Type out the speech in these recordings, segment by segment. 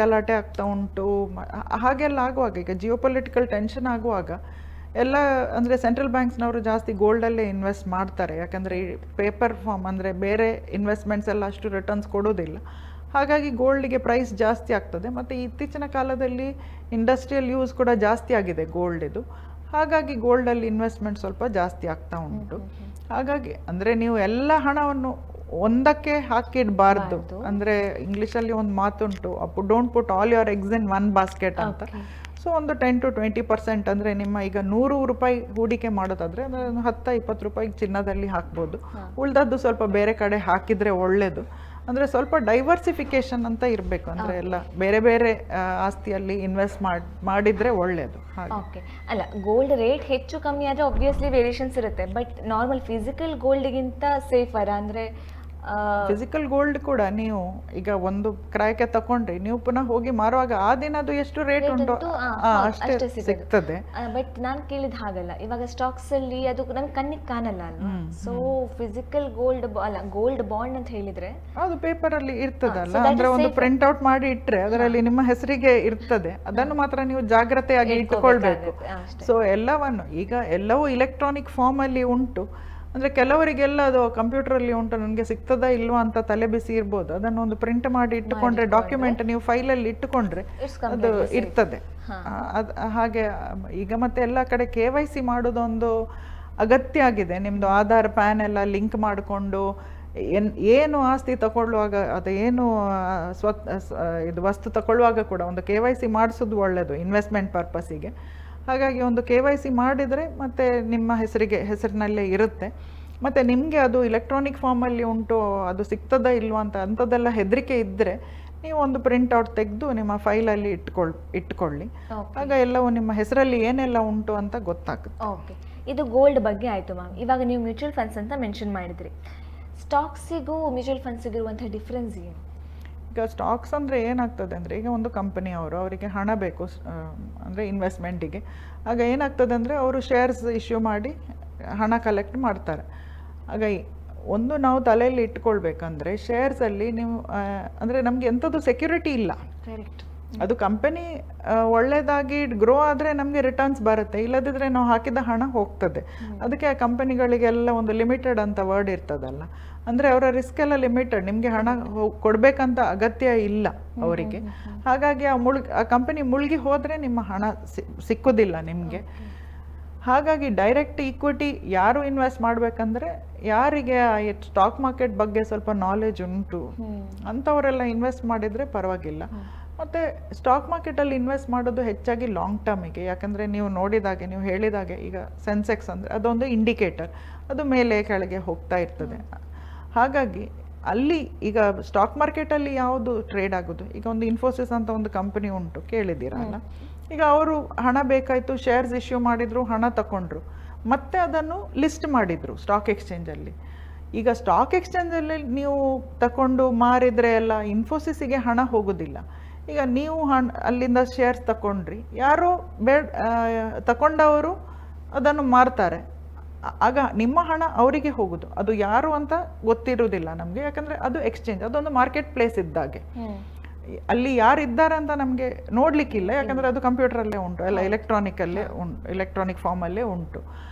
ಗಲಾಟೆ ಆಗ್ತಾ ಉಂಟು. ಹಾಗೆಲ್ಲ ಆಗುವಾಗ, ಈಗ ಜಿಯೋಪೊಲಿಟಿಕಲ್ ಟೆನ್ಷನ್ ಆಗುವಾಗ ಎಲ್ಲ ಅಂದರೆ ಸೆಂಟ್ರಲ್ ಬ್ಯಾಂಕ್ಸ್ನವರು ಜಾಸ್ತಿ ಗೋಲ್ಡಲ್ಲೇ ಇನ್ವೆಸ್ಟ್ ಮಾಡ್ತಾರೆ. ಯಾಕಂದರೆ ಈ ಪೇಪರ್ ಫಾರ್ಮ್ ಅಂದರೆ ಬೇರೆ ಇನ್ವೆಸ್ಟ್ಮೆಂಟ್ಸ್ ಎಲ್ಲ ಅಷ್ಟು ರಿಟರ್ನ್ಸ್ ಕೊಡೋದಿಲ್ಲ. ಹಾಗಾಗಿ ಗೋಲ್ಡಿಗೆ ಪ್ರೈಸ್ ಜಾಸ್ತಿ ಆಗ್ತದೆ. ಮತ್ತು ಇತ್ತೀಚಿನ ಕಾಲದಲ್ಲಿ ಇಂಡಸ್ಟ್ರಿಯಲ್ ಯೂಸ್ ಕೂಡ ಜಾಸ್ತಿ ಆಗಿದೆ ಗೋಲ್ಡಿದು. ಹಾಗಾಗಿ ಗೋಲ್ಡಲ್ಲಿ ಇನ್ವೆಸ್ಟ್ಮೆಂಟ್ ಸ್ವಲ್ಪ ಜಾಸ್ತಿ ಆಗ್ತಾ ಉಂಟು. ಹಾಗಾಗಿ ಅಂದರೆ ನೀವು ಎಲ್ಲ ಹಣವನ್ನು ಒಂದಕ್ಕೆ ಹಾಕಿಡಬಾರ್ದು. ಅಂದರೆ ಇಂಗ್ಲೀಷಲ್ಲಿ ಒಂದು ಮಾತುಂಟು, don't put all your eggs in one basket ಅಂತ. ಸೊ ಒಂದು 10 to 20% ಅಂದರೆ ನಿಮ್ಮ ಈಗ 100 ರೂಪಾಯಿ ಹೂಡಿಕೆ ಮಾಡೋದಾದರೆ ಅಂದರೆ 10-20 ರೂಪಾಯಿ ಚಿನ್ನದಲ್ಲಿ ಹಾಕ್ಬೋದು. ಉಳ್ದದ್ದು ಸ್ವಲ್ಪ ಬೇರೆ ಕಡೆ ಹಾಕಿದರೆ ಒಳ್ಳೆಯದು. ಅಂದರೆ ಸ್ವಲ್ಪ ಡೈವರ್ಸಿಫಿಕೇಶನ್ ಅಂತ ಇರಬೇಕು. ಅಂದರೆ ಎಲ್ಲ ಬೇರೆ ಬೇರೆ ಆಸ್ತಿಯಲ್ಲಿ ಇನ್ವೆಸ್ಟ್ ಮಾಡಿದರೆ ಒಳ್ಳೆಯದು. ಓಕೆ. ಅಲ್ಲ, ಗೋಲ್ಡ್ ರೇಟ್ ಹೆಚ್ಚು ಕಮ್ಮಿ ಆದರೆ ಆಬ್ವಿಯಸ್ಲಿ ವೇರಿಯೇಷನ್ಸ್ ಇರುತ್ತೆ. ಬಟ್ ನಾರ್ಮಲ್ ಫಿಸಿಕಲ್ ಗೋಲ್ಡ್ಗಿಂತ ಸೇಫರ ಅಂದರೆ ಫಿಸಿಕಲ್ ಗೋಲ್ಡ್ ಕೂಡ ನೀವು ಈಗ ಒಂದು ಕ್ರಯಕ್ಕೆ ತಗೊಂಡ್ರಿ, ನೀವು ಪುನಃ ಹೋಗಿ ಮಾರುವಾಗ ಆ ದಿನದು ಎಷ್ಟು ರೇಟ್ ಉಂಟು ಅಷ್ಟೇ ಸಿಗ್ತದೆ. ಬಟ್ ನಾನು ಕೇಳಿದ ಹಾಗಲ್ಲ, ಇವಾಗ ಸ್ಟಾಕ್ಸ್ ಅಲ್ಲಿ ಅದು ನಮ್ಗೆ ಕಣ್ಣಿಗೆ ಕಾಣಲ್ಲ ಅಲ್ವಾ. ಸೊ ಫಿಸಿಕಲ್ ಗೋಲ್ಡ್ ಅಲ್ಲ, ಗೋಲ್ಡ್ ಬಾಂಡ್ ಅಂತ ಹೇಳಿದ್ರೆ ಅದು ಪೇಪರ್ ಅಲ್ಲಿ ಇರ್ತದಲ್ಲ, ಅಂದ್ರೆ ಒಂದು ಪ್ರಿಂಟ್ ಔಟ್ ಮಾಡಿ ಇಟ್ರೆ ಅದರಲ್ಲಿ ನಿಮ್ಮ ಹೆಸರಿಗೆ ಇರ್ತದೆ. ಅದನ್ನು ಮಾತ್ರ ನೀವು ಜಾಗ್ರತೆಯಾಗಿ ಇಟ್ಟುಕೊಳ್ಬೇಕು. ಸೊ ಎಲ್ಲವನ್ನು ಈಗ ಎಲ್ಲವೂ ಇಲೆಕ್ಟ್ರಾನಿಕ್ ಫಾರ್ಮ್ ಅಲ್ಲಿ ಉಂಟು. ಅಂದರೆ ಕೆಲವರಿಗೆಲ್ಲ ಅದು ಕಂಪ್ಯೂಟರಲ್ಲಿ ಉಂಟು, ನನಗೆ ಸಿಗ್ತದಾ ಇಲ್ವಾ ಅಂತ ತಲೆ ಬಿಸಿ ಇರ್ಬೋದು. ಅದನ್ನು ಒಂದು ಪ್ರಿಂಟ್ ಮಾಡಿ ಇಟ್ಟುಕೊಂಡ್ರೆ, ಡಾಕ್ಯುಮೆಂಟ್ ನೀವು ಫೈಲಲ್ಲಿ ಇಟ್ಟುಕೊಂಡ್ರೆ ಅದು ಇರ್ತದೆ. ಹಾಗೆ ಈಗ ಮತ್ತೆ ಎಲ್ಲ ಕಡೆ KYC ಮಾಡೋದೊಂದು ಅಗತ್ಯ ಆಗಿದೆ. ನಿಮ್ಮದು ಆಧಾರ್, ಪ್ಯಾನ್ ಎಲ್ಲ ಲಿಂಕ್ ಮಾಡಿಕೊಂಡು ಏನು ಆಸ್ತಿ ತಗೊಳ್ಳುವಾಗ ಅದೇನು ಇದು ವಸ್ತು ತಗೊಳ್ಳುವಾಗ ಕೂಡ ಒಂದು KYC ಮಾಡಿಸೋದು ಒಳ್ಳೆಯದು ಇನ್ವೆಸ್ಟ್ಮೆಂಟ್ ಪರ್ಪಸ್ಸಿಗೆ. ಹಾಗಾಗಿ ಒಂದು KYC ಮಾಡಿದರೆ ಮತ್ತೆ ನಿಮ್ಮ ಹೆಸರಿನಲ್ಲೇ ಇರುತ್ತೆ. ಮತ್ತು ನಿಮಗೆ ಅದು ಇಲೆಕ್ಟ್ರಾನಿಕ್ ಫಾರ್ಮಲ್ಲಿ ಉಂಟು, ಅದು ಸಿಗ್ತದಾ ಇಲ್ವಾ ಅಂತ ಅಂಥದ್ದೆಲ್ಲ ಹೆದರಿಕೆ ಇದ್ದರೆ ನೀವು ಒಂದು ಪ್ರಿಂಟ್ಔಟ್ ತೆಗೆದು ನಿಮ್ಮ ಫೈಲಲ್ಲಿ ಇಟ್ಕೊಳ್ಳಿ. ಆಗ ಎಲ್ಲವೂ ನಿಮ್ಮ ಹೆಸರಲ್ಲಿ ಏನೆಲ್ಲ ಉಂಟು ಅಂತ ಗೊತ್ತಾಗುತ್ತೆ. ಓಕೆ, ಇದು ಗೋಲ್ಡ್ ಬಗ್ಗೆ ಆಯಿತು ಮ್ಯಾಮ್. ಇವಾಗ ನೀವು ಮ್ಯೂಚುವಲ್ ಫಂಡ್ಸ್ ಅಂತ ಮೆನ್ಷನ್ ಮಾಡಿದ್ರಿ. ಸ್ಟಾಕ್ಸಿಗೂ ಮ್ಯೂಚುವಲ್ ಫಂಡ್ಸಿಗೂ ಇರುವಂಥ ಡಿಫ್ರೆನ್ಸ್ ಏನು? ಈಗ ಸ್ಟಾಕ್ಸ್ ಅಂದರೆ ಏನಾಗ್ತದೆ ಅಂದರೆ, ಈಗ ಒಂದು ಕಂಪನಿಯವರು ಅವರಿಗೆ ಹಣ ಬೇಕು ಅಂದರೆ ಇನ್ವೆಸ್ಟ್ಮೆಂಟಿಗೆ. ಆಗ ಏನಾಗ್ತದೆ ಅಂದರೆ ಅವರು ಶೇರ್ಸ್ ಇಶ್ಯೂ ಮಾಡಿ ಹಣ ಕಲೆಕ್ಟ್ ಮಾಡ್ತಾರೆ. ಆಗ ಒಂದು ನಾವು ತಲೆಯಲ್ಲಿ ಇಟ್ಕೊಳ್ಬೇಕಂದ್ರೆ, ಶೇರ್ಸಲ್ಲಿ ನೀವು ಅಂದರೆ ನಮಗೆ ಎಂಥದ್ದು ಸೆಕ್ಯೂರಿಟಿ ಇಲ್ಲ. ಕರೆಕ್ಟ್. ಅದು ಕಂಪನಿ ಒಳ್ಳೆಯದಾಗಿ ಗ್ರೋ ಆದರೆ ನಮಗೆ ರಿಟರ್ನ್ಸ್ ಬರುತ್ತೆ, ಇಲ್ಲದಿದ್ದರೆ ನಾವು ಹಾಕಿದ ಹಣ ಹೋಗ್ತದೆ. ಅದಕ್ಕೆ ಆ ಕಂಪನಿಗಳಿಗೆಲ್ಲ ಒಂದು ಲಿಮಿಟೆಡ್ ಅಂತ ವರ್ಡ್ ಇರ್ತದಲ್ಲ, ಅಂದರೆ ಅವರ ರಿಸ್ಕ್ ಎಲ್ಲ ಲಿಮಿಟೆಡ್. ನಿಮಗೆ ಹಣ ಕೊಡಬೇಕಂತ ಅಗತ್ಯ ಇಲ್ಲ ಅವರಿಗೆ. ಹಾಗಾಗಿ ಆ ಕಂಪನಿ ಮುಳುಗಿ ಹೋದರೆ ನಿಮ್ಮ ಹಣ ಸಿಕ್ಕೋದಿಲ್ಲ ನಿಮಗೆ. ಹಾಗಾಗಿ ಡೈರೆಕ್ಟ್ ಈಕ್ವಿಟಿ ಯಾರು ಇನ್ವೆಸ್ಟ್ ಮಾಡಬೇಕಂದ್ರೆ, ಯಾರಿಗೆ ಸ್ಟಾಕ್ ಮಾರ್ಕೆಟ್ ಬಗ್ಗೆ ಸ್ವಲ್ಪ ನಾಲೆಜ್ ಉಂಟು ಅಂಥವರೆಲ್ಲ ಇನ್ವೆಸ್ಟ್ ಮಾಡಿದರೆ ಪರವಾಗಿಲ್ಲ. ಮತ್ತು ಸ್ಟಾಕ್ ಮಾರ್ಕೆಟಲ್ಲಿ ಇನ್ವೆಸ್ಟ್ ಮಾಡೋದು ಹೆಚ್ಚಾಗಿ ಲಾಂಗ್ ಟರ್ಮಿಗೆ. ಯಾಕಂದರೆ ನೀವು ನೋಡಿದಾಗೆ, ನೀವು ಹೇಳಿದಾಗೆ, ಈಗ ಸೆನ್ಸೆಕ್ಸ್ ಅಂದರೆ ಅದೊಂದು ಇಂಡಿಕೇಟರ್, ಅದು ಮೇಲೆ ಕೆಳಗೆ ಹೋಗ್ತಾ ಇರ್ತದೆ. ಹಾಗಾಗಿ ಅಲ್ಲಿ ಈಗ ಸ್ಟಾಕ್ ಮಾರ್ಕೆಟಲ್ಲಿ ಯಾವುದು ಟ್ರೇಡ್ ಆಗೋದು, ಈಗ ಒಂದು ಇನ್ಫೋಸಿಸ್ ಅಂತ ಒಂದು ಕಂಪನಿ ಉಂಟು, ಕೇಳಿದ್ದೀರಲ್ಲ. ಈಗ ಅವರು ಹಣ ಬೇಕಾಯಿತು, ಶೇರ್ಸ್ ಇಶ್ಯೂ ಮಾಡಿದರು, ಹಣ ತಗೊಂಡ್ರು, ಮತ್ತೆ ಅದನ್ನು ಲಿಸ್ಟ್ ಮಾಡಿದರು ಸ್ಟಾಕ್ ಎಕ್ಸ್ಚೇಂಜಲ್ಲಿ. ಈಗ ಸ್ಟಾಕ್ ಎಕ್ಸ್ಚೇಂಜಲ್ಲಿ ನೀವು ತಗೊಂಡು ಮಾರಿದರೆ ಎಲ್ಲ ಇನ್ಫೋಸಿಸ್ಸಿಗೆ ಹಣ ಹೋಗೋದಿಲ್ಲ. ಈಗ ನೀವು ಅಲ್ಲಿಂದ ಶೇರ್ಸ್ ತಗೊಂಡ್ರಿ, ಯಾರೋ ತಗೊಂಡವರು ಅದನ್ನು ಮಾರ್ತಾರೆ, ಆಗ ನಿಮ್ಮ ಹಣ ಅವರಿಗೆ ಹೋಗೋದು. ಅದು ಯಾರು ಅಂತ ಗೊತ್ತಿರೋದಿಲ್ಲ ನಮಗೆ, ಯಾಕಂದರೆ ಅದು ಎಕ್ಸ್ಚೇಂಜ್, ಅದೊಂದು ಮಾರ್ಕೆಟ್ ಪ್ಲೇಸ್ ಇದ್ದಾಗೆ. ಅಲ್ಲಿ ಯಾರಿದ್ದಾರೆ ಅಂತ ನಮಗೆ ನೋಡಲಿಕ್ಕಿಲ್ಲ, ಯಾಕಂದರೆ ಅದು ಕಂಪ್ಯೂಟರಲ್ಲೇ ಉಂಟು, ಎಲ್ಲ ಎಲೆಕ್ಟ್ರಾನಿಕ್ ಫಾರ್ಮಲ್ಲೇ ಉಂಟು.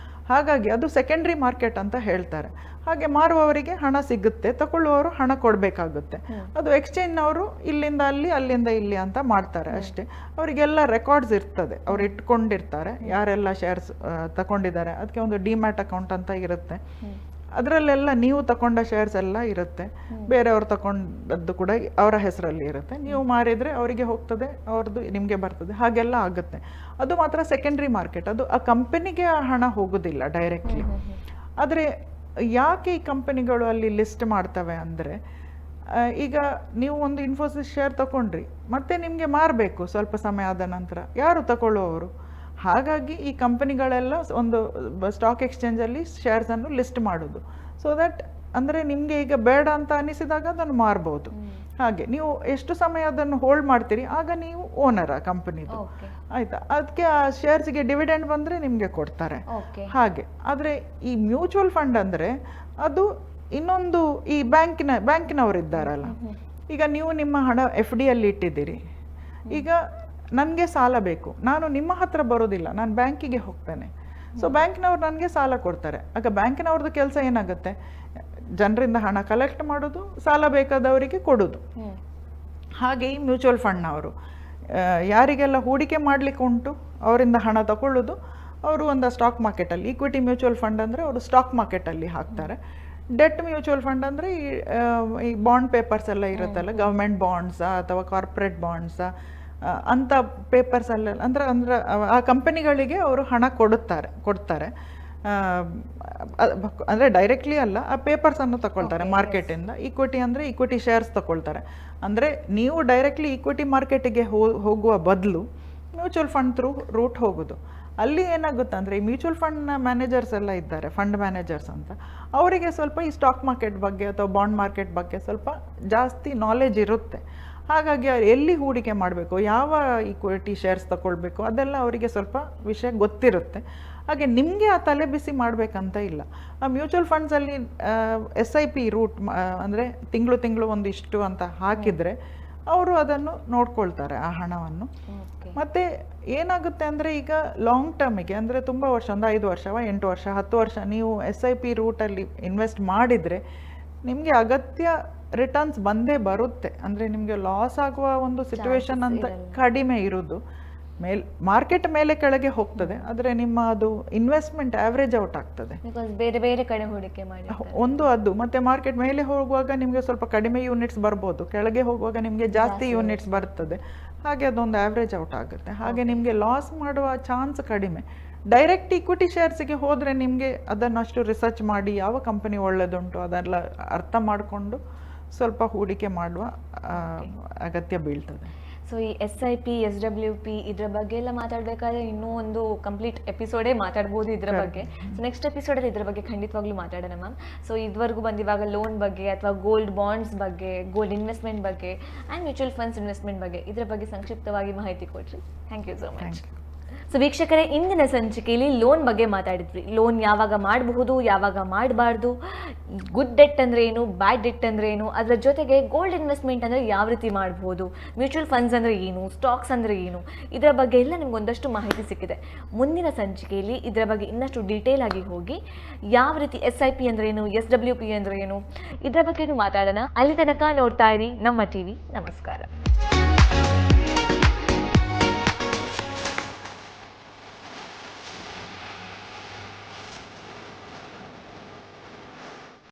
ಹಾಗಾಗಿ ಅದು ಸೆಕೆಂಡ್ರಿ ಮಾರ್ಕೆಟ್ ಅಂತ ಹೇಳ್ತಾರೆ. ಹಾಗೆ ಮಾರುವವರಿಗೆ ಹಣ ಸಿಗುತ್ತೆ, ತಗೊಳ್ಳುವವರು ಹಣ ಕೊಡಬೇಕಾಗುತ್ತೆ. ಅದು ಎಕ್ಸ್ಚೇಂಜ್ನವರು ಇಲ್ಲಿಂದ ಅಲ್ಲಿ, ಅಲ್ಲಿಂದ ಇಲ್ಲಿ ಅಂತ ಮಾಡ್ತಾರೆ ಅಷ್ಟೇ. ಅವರಿಗೆಲ್ಲ ರೆಕಾರ್ಡ್ಸ್ ಇರ್ತದೆ, ಅವ್ರು ಇಟ್ಕೊಂಡಿರ್ತಾರೆ ಯಾರೆಲ್ಲ ಶೇರ್ಸ್ ತಗೊಂಡಿದ್ದಾರೆ. ಅದಕ್ಕೆ ಒಂದು ಡಿಮ್ಯಾಟ್ ಅಕೌಂಟ್ ಅಂತ ಇರುತ್ತೆ, ಅದರಲ್ಲೆಲ್ಲ ನೀವು ತಗೊಂಡ ಶೇರ್ಸ್ ಎಲ್ಲ ಇರುತ್ತೆ, ಬೇರೆಯವ್ರು ತಗೊಂಡದ್ದು ಕೂಡ ಅವರ ಹೆಸರಲ್ಲಿ ಇರುತ್ತೆ. ನೀವು ಮಾರಿದರೆ ಅವರಿಗೆ ಹೋಗ್ತದೆ, ಅವ್ರದ್ದು ನಿಮಗೆ ಬರ್ತದೆ, ಹಾಗೆಲ್ಲ ಆಗುತ್ತೆ. ಅದು ಮಾತ್ರ ಸೆಕೆಂಡ್ರಿ ಮಾರ್ಕೆಟ್, ಅದು ಆ ಕಂಪನಿಗೆ ಆ ಹಣ ಹೋಗೋದಿಲ್ಲ ಡೈರೆಕ್ಟ್ಲಿ. ಆದರೆ ಯಾಕೆ ಈ ಕಂಪನಿಗಳು ಅಲ್ಲಿ ಲಿಸ್ಟ್ ಮಾಡ್ತವೆ ಅಂದರೆ, ಈಗ ನೀವು ಒಂದು ಇನ್ಫೋಸಿಸ್ ಶೇರ್ ತಗೊಂಡ್ರಿ, ಮತ್ತೆ ನಿಮಗೆ ಮಾರಬೇಕು ಸ್ವಲ್ಪ ಸಮಯ ಆದ ನಂತರ, ಯಾರು ತಗೊಳ್ಳುವವರು? ಹಾಗಾಗಿ ಈ ಕಂಪನಿಗಳೆಲ್ಲ ಒಂದು ಸ್ಟಾಕ್ ಎಕ್ಸ್ಚೇಂಜಲ್ಲಿ ಶೇರ್ಸನ್ನು ಲಿಸ್ಟ್ ಮಾಡೋದು. ಸೊ ದಟ್ ಅಂದರೆ ನಿಮಗೆ ಈಗ ಬೇಡ ಅಂತ ಅನಿಸಿದಾಗ ಅದನ್ನು ಮಾರ್ಬೋದು. ಹಾಗೆ ನೀವು ಎಷ್ಟು ಸಮಯ ಅದನ್ನು ಹೋಲ್ಡ್ ಮಾಡ್ತೀರಿ, ಆಗ ನೀವು ಓನರ್ ಆ ಕಂಪನಿದು, ಆಯಿತಾ? ಅದಕ್ಕೆ ಆ ಶೇರ್ಸ್ಗೆ ಡಿವಿಡೆಂಡ್ ಬಂದರೆ ನಿಮಗೆ ಕೊಡ್ತಾರೆ ಹಾಗೆ. ಆದರೆ ಈ ಮ್ಯೂಚುವಲ್ ಫಂಡ್ ಅಂದರೆ ಅದು ಇನ್ನೊಂದು, ಈ ಬ್ಯಾಂಕಿನವರು ಇದ್ದಾರಲ್ಲ, ಈಗ ನೀವು ನಿಮ್ಮ ಹಣ FD ಅಲ್ಲಿ ಇಟ್ಟಿದ್ದೀರಿ, ಈಗ ನನಗೆ ಸಾಲ ಬೇಕು, ನಾನು ನಿಮ್ಮ ಹತ್ರ ಬರೋದಿಲ್ಲ, ನಾನು ಬ್ಯಾಂಕಿಗೆ ಹೋಗ್ತೇನೆ. ಸೊ ಬ್ಯಾಂಕಿನವ್ರು ನನಗೆ ಸಾಲ ಕೊಡ್ತಾರೆ. ಆಗ ಬ್ಯಾಂಕಿನವ್ರದ್ದು ಕೆಲಸ ಏನಾಗುತ್ತೆ, ಜನರಿಂದ ಹಣ ಕಲೆಕ್ಟ್ ಮಾಡೋದು, ಸಾಲ ಬೇಕಾದವರಿಗೆ ಕೊಡೋದು. ಹಾಗೆ ಈ ಮ್ಯೂಚುವಲ್ ಫಂಡ್ನವರು ಯಾರಿಗೆಲ್ಲ ಹೂಡಿಕೆ ಮಾಡಲಿಕ್ಕೆ ಉಂಟು ಅವರಿಂದ ಹಣ ತಗೊಳ್ಳೋದು. ಅವರು ಒಂದು ಸ್ಟಾಕ್ ಮಾರ್ಕೆಟಲ್ಲಿ, ಈಕ್ವಿಟಿ ಮ್ಯೂಚುವಲ್ ಫಂಡ್ ಅಂದರೆ ಅವರು ಸ್ಟಾಕ್ ಮಾರ್ಕೆಟಲ್ಲಿ ಹಾಕ್ತಾರೆ. ಡೆಟ್ ಮ್ಯೂಚುವಲ್ ಫಂಡ್ ಅಂದರೆ ಈ ಬಾಂಡ್ ಪೇಪರ್ಸ್ ಎಲ್ಲ ಇರುತ್ತಲ್ಲ, ಗೌರ್ಮೆಂಟ್ ಬಾಂಡ್ಸಾ ಅಥವಾ ಕಾರ್ಪೊರೇಟ್ ಬಾಂಡ್ಸಾ ಅಂಥ ಪೇಪರ್ಸಲ್ಲ, ಅಂದ್ರೆ ಆ ಕಂಪನಿಗಳಿಗೆ ಅವರು ಹಣ ಕೊಡ್ತಾರೆ. ಅಂದರೆ ಡೈರೆಕ್ಟ್ಲಿ ಅಲ್ಲ, ಆ ಪೇಪರ್ಸನ್ನು ತಗೊಳ್ತಾರೆ ಮಾರ್ಕೆಟಿಂದ. ಈಕ್ವಿಟಿ ಅಂದರೆ ಈಕ್ವಿಟಿ ಶೇರ್ಸ್ ತಗೊಳ್ತಾರೆ. ಅಂದರೆ ನೀವು ಡೈರೆಕ್ಟ್ಲಿ ಈಕ್ವಿಟಿ ಮಾರ್ಕೆಟಿಗೆ ಹೋಗುವ ಬದಲು ಮ್ಯೂಚುವಲ್ ಫಂಡ್ ರೂಟ್ ಹೋಗೋದು. ಅಲ್ಲಿ ಏನಾಗುತ್ತೆ ಅಂದರೆ ಈ ಮ್ಯೂಚುವಲ್ ಫಂಡ್ನ ಮ್ಯಾನೇಜರ್ಸ್ ಎಲ್ಲ ಇದ್ದಾರೆ, ಫಂಡ್ ಮ್ಯಾನೇಜರ್ಸ್ ಅಂತ, ಅವರಿಗೆ ಸ್ವಲ್ಪ ಈ ಸ್ಟಾಕ್ ಮಾರ್ಕೆಟ್ ಬಗ್ಗೆ ಅಥವಾ ಬಾಂಡ್ ಮಾರ್ಕೆಟ್ ಬಗ್ಗೆ ಸ್ವಲ್ಪ ಜಾಸ್ತಿ ನಾಲೆಜ್ ಇರುತ್ತೆ. ಹಾಗಾಗಿ ಅವ್ರು ಎಲ್ಲಿ ಹೂಡಿಕೆ ಮಾಡಬೇಕು, ಯಾವ ಈಕ್ವಿಟಿ ಶೇರ್ಸ್ ತಗೊಳ್ಬೇಕು, ಅದೆಲ್ಲ ಅವರಿಗೆ ಸ್ವಲ್ಪ ವಿಷಯ ಗೊತ್ತಿರುತ್ತೆ. ಹಾಗೆ ನಿಮಗೆ ಆ ತಲೆ ಬಿಸಿ ಮಾಡಬೇಕಂತ ಇಲ್ಲ. ಆ ಮ್ಯೂಚುವಲ್ ಫಂಡ್ಸಲ್ಲಿ SIP ರೂಟ್ ಅಂದರೆ ತಿಂಗಳು ಒಂದಿಷ್ಟು ಅಂತ ಹಾಕಿದರೆ ಅವರು ಅದನ್ನು ನೋಡ್ಕೊಳ್ತಾರೆ ಆ ಹಣವನ್ನು. ಮತ್ತು ಏನಾಗುತ್ತೆ ಅಂದರೆ ಈಗ ಲಾಂಗ್ ಟರ್ಮಿಗೆ ಅಂದರೆ ತುಂಬ ವರ್ಷ, ಒಂದು 5 ವರ್ಷ 8 ವರ್ಷ 10 ವರ್ಷ ನೀವು SIP ರೂಟಲ್ಲಿ ಇನ್ವೆಸ್ಟ್ ಮಾಡಿದರೆ ನಿಮಗೆ ಅಗತ್ಯ ರಿಟರ್ನ್ಸ್ ಬಂದೇ ಬರುತ್ತೆ. ಅಂದರೆ ನಿಮಗೆ ಲಾಸ್ ಆಗುವ ಒಂದು ಸಿಚುವೇಶನ್ ಅಂತ ಕಡಿಮೆ ಇರೋದು. ಮಾರ್ಕೆಟ್ ಮೇಲೆ ಕೆಳಗೆ ಹೋಗ್ತದೆ, ಆದರೆ ನಿಮ್ಮ ಅದು ಇನ್ವೆಸ್ಟ್ಮೆಂಟ್ ಆವ್ರೇಜ್ ಔಟ್ ಆಗ್ತದೆ. ಬೇರೆ ಬೇರೆ ಕಡೆ ಹೂಡಿಕೆ ಮಾಡಿ ಅದು ಮತ್ತೆ ಮಾರ್ಕೆಟ್ ಮೇಲೆ ಹೋಗುವಾಗ ನಿಮಗೆ ಸ್ವಲ್ಪ ಕಡಿಮೆ ಯೂನಿಟ್ಸ್ ಬರ್ಬೋದು, ಕೆಳಗೆ ಹೋಗುವಾಗ ನಿಮಗೆ ಜಾಸ್ತಿ ಯೂನಿಟ್ಸ್ ಬರ್ತದೆ. ಹಾಗೆ ಅದೊಂದು ಆವ್ರೇಜ್ ಔಟ್ ಆಗುತ್ತೆ. ಹಾಗೆ ನಿಮಗೆ ಲಾಸ್ ಮಾಡುವ ಚಾನ್ಸ್ ಕಡಿಮೆ. ಡೈರೆಕ್ಟ್ ಈಕ್ವಿಟಿ ಶೇರ್ಸಿಗೆ ಹೋದರೆ ನಿಮಗೆ ಅದನ್ನು ಅಷ್ಟು ರಿಸರ್ಚ್ ಮಾಡಿ ಯಾವ ಕಂಪನಿ ಒಳ್ಳೆದುಂಟು ಅದೆಲ್ಲ ಅರ್ಥ ಮಾಡಿಕೊಂಡು ಸ್ವಲ್ಪ ಹೂಡಿಕೆ ಮಾಡುವ ಅಗತ್ಯ ಬೀಳ್ತದೆ. ಸೊ ಈ SIP SWP ಇದ್ರ ಬಗ್ಗೆ ಎಲ್ಲ ಮಾತಾಡಬೇಕಾದ್ರೆ ಇನ್ನೂ ಒಂದು ಕಂಪ್ಲೀಟ್ ಎಪಿಸೋಡೇ ಮಾತಾಡ್ಬೋದು ಇದ್ರ ಬಗ್ಗೆ. ಸೊ ನೆಕ್ಸ್ಟ್ ಎಪಿಸೋಡಲ್ಲಿ ಇದ್ರ ಬಗ್ಗೆ ಖಂಡಿತವಾಗ್ಲೂ ಮಾತಾಡೋಣ ಮ್ಯಾಮ್. ಸೊ ಇದುವರೆಗೂ ಬಂದಿವಾಗ ಲೋನ್ ಬಗ್ಗೆ ಅಥವಾ ಗೋಲ್ಡ್ ಬಾಂಡ್ಸ್ ಬಗ್ಗೆ, ಗೋಲ್ಡ್ ಇನ್ವೆಸ್ಟ್ಮೆಂಟ್ ಬಗ್ಗೆ ಆ್ಯಂಡ್ ಮ್ಯೂಚುವಲ್ ಫಂಡ್ಸ್ ಇನ್ವೆಸ್ಟ್ಮೆಂಟ್ ಬಗ್ಗೆ ಇದ್ರ ಬಗ್ಗೆ ಸಂಕ್ಷಿಪ್ತವಾಗಿ ಮಾಹಿತಿ ಕೊಟ್ರಿ. Thank you so much. So ವೀಕ್ಷಕರೇ, ಇಂದಿನ ಸಂಚಿಕೆಯಲ್ಲಿ ಲೋನ್ ಬಗ್ಗೆ ಮಾತಾಡಿದ್ವಿ. ಲೋನ್ ಯಾವಾಗ ಮಾಡಬಹುದು, ಯಾವಾಗ ಮಾಡಬಾರ್ದು, ಗುಡ್ ಡೆಟ್ ಅಂದರೆ ಏನು, ಬ್ಯಾಡ್ ಡೆಟ್ ಅಂದರೆ ಏನು, ಅದರ ಜೊತೆಗೆ ಗೋಲ್ಡ್ ಇನ್ವೆಸ್ಟ್ಮೆಂಟ್ ಅಂದರೆ ಯಾವ ರೀತಿ ಮಾಡ್ಬೋದು, ಮ್ಯೂಚುವಲ್ ಫಂಡ್ಸ್ ಅಂದರೆ ಏನು, ಸ್ಟಾಕ್ಸ್ ಅಂದರೆ ಏನು, ಇದರ ಬಗ್ಗೆ ಎಲ್ಲ ನಿಮ್ಗೆ ಒಂದಷ್ಟು ಮಾಹಿತಿ ಸಿಕ್ಕಿದೆ. ಮುಂದಿನ ಸಂಚಿಕೆಯಲ್ಲಿ ಇದರ ಬಗ್ಗೆ ಇನ್ನಷ್ಟು ಡೀಟೇಲ್ ಆಗಿ ಹೋಗಿ ಯಾವ ರೀತಿ SIP ಅಂದರೆ ಏನು, SWP ಅಂದರೆ ಏನು, ಇದರ ಬಗ್ಗೆ ಮಾತಾಡೋಣ. ಅಲ್ಲಿ ತನಕ ನೋಡ್ತಾ ಇರಿ ನಮ್ಮ TV. ನಮಸ್ಕಾರ.